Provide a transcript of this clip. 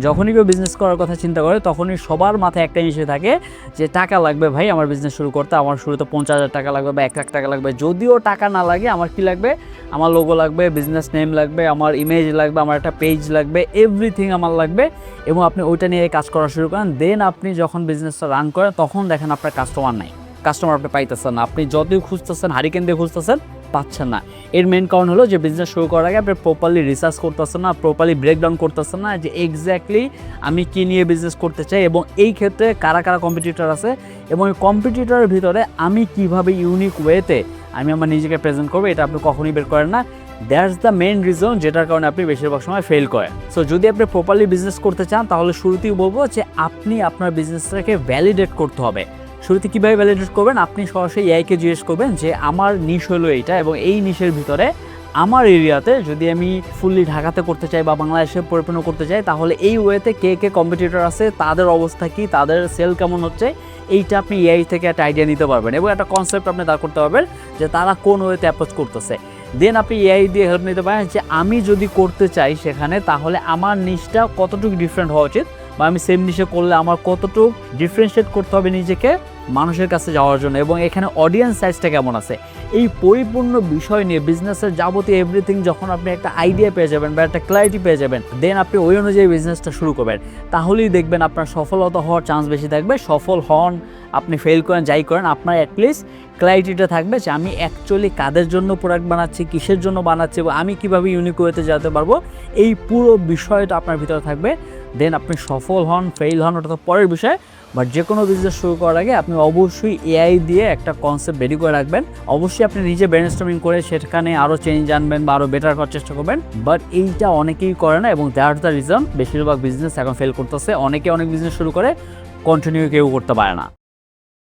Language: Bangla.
যখনই কেউ বিজনেস করার কথা চিন্তা করে তখনই সবার মাথায় একটা জিনিস থাকে যে টাকা লাগবে ভাই আমার বিজনেস শুরু করতে, আমার শুরুতে 50,000 টাকা লাগবে বা 1 লাখ টাকা লাগবে। যদিও টাকা না লাগে, আমার কি লাগবে, আমার লোগো লাগবে, বিজনেস নেম লাগবে, আমার ইমেজ লাগবে, আমার একটা পেজ লাগবে, এভরিথিং আমার লাগবে। এবং আপনি ওইটা নিয়ে কাজ করা শুরু করেন। দেন আপনি যখন বিজনেসটা রান করেন তখন দেখেন আপনার কাস্টমার নাই, কাস্টমার আপনি পাইতেছেন না। আপনি যতই খুঁজতেছেন, হারিকেন দিয়ে খুঁজতেছেন, পাচ্ছেন না। এর মেন কারণ হলো যে বিজনেস শুরু করার আগে আপনি প্রপারলি রিসার্চ করতেছেন না, প্রপারলি ব্রেকডাউন করতেছেন না যে এক্স্যাক্টলি আমি কী নিয়ে বিজনেস করতে চাই এবং এই ক্ষেত্রে কারা কারা কম্পিটিটর আছে এবং এই কম্পিটিটরের ভিতরে আমি কিভাবে ইউনিক ওয়েতে আমি আমার নিজেকে প্রেজেন্ট করবো, এটা আপনি কখনোই বের করেন না। দ্যাটস দ্য মেইন রিজন যেটার কারণে আপনি বেশিরভাগ সময় ফেল করেন। সো যদি আপনি প্রপারলি বিজনেস করতে চান তাহলে শুরুতেই বলবো যে আপনি আপনার বিজনেসটাকে ভ্যালিডেট করতে হবে। শুরুতে কীভাবে ভ্যালিডেট করবেন, আপনি সরাসরি এআইকে জিজ্ঞেস করবেন যে আমার নিশ হলো এইটা এবং এই নিশের ভিতরে আমার এরিয়াতে যদি আমি ফুললি ঢাকাতে করতে চাই বা বাংলাদেশে পরিপূর্ণ করতে চাই তাহলে এই ওয়েতে কে কে কম্পিটিটর আছে, তাদের অবস্থা কী, তাদের সেল কেমন হচ্ছে, এইটা আপনি এআই থেকে একটা আইডিয়া নিতে পারবেন এবং একটা কনসেপ্ট আপনি দাঁড় করতে পারবেন যে তারা কোন ওয়েতে অ্যাপ্রোচ করতেছে। দেন আপনি এআই দিয়ে হেল্প নিতে পারেন যে আমি যদি করতে চাই সেখানে তাহলে আমার নিশটা কতটুকু ডিফারেন্ট হওয়া উচিত বা আমি সেম নিশে করলে আমার কতটুকু ডিফারেন্সিয়েট করতে হবে নিজেকে মানুষের কাছে যাওয়ার জন্য এবং এখানে অডিয়েন্স সাইজটা কেমন আছে, এই পরিপূর্ণ বিষয় নিয়ে বিজনেসের যাবতীয় এভরিথিং যখন আপনি একটা আইডিয়া পেয়ে যাবেন বা একটা ক্ল্যারিটি পেয়ে যাবেন দেন আপনি ওই অনুযায়ী বিজনেসটা শুরু করবেন। তাহলেই দেখবেন আপনার সফলতা হওয়ার চান্স বেশি থাকবে। সফল হন, আপনি ফেল করেন, যাই করেন, আপনার অ্যাটলিস্ট ক্ল্যারিটিটা থাকবে যে আমি অ্যাকচুয়ালি কাদের জন্য প্রোডাক্ট বানাচ্ছি, কিসের জন্য বানাচ্ছি এবং আমি কীভাবে ইউনিক ওয়েতে যেতে পারবো, এই পুরো বিষয়টা আপনার ভিতরে থাকবে। দেন আপনি সফল হন, ফেল হন, ওটা তো পরের বিষয়। বাট যে কোনো বিজনেস শুরু করার আগে আপনি অবশ্যই এআই দিয়ে একটা কনসেপ্ট রেডি করে রাখবেন। অবশ্যই আপনি নিজে ব্রেনস্টর্মিং করে সেখানে আরও চেঞ্জ আনবেন বা আরও বেটার করার চেষ্টা করবেন। বাট এইটা অনেকেই করে না এবং দ্যাটস দ্য রিজন বেশিরভাগ বিজনেস এখন ফেল করতেছে। অনেকে অনেক বিজনেস শুরু করে, কন্টিনিউ কেউ করতে পারে না।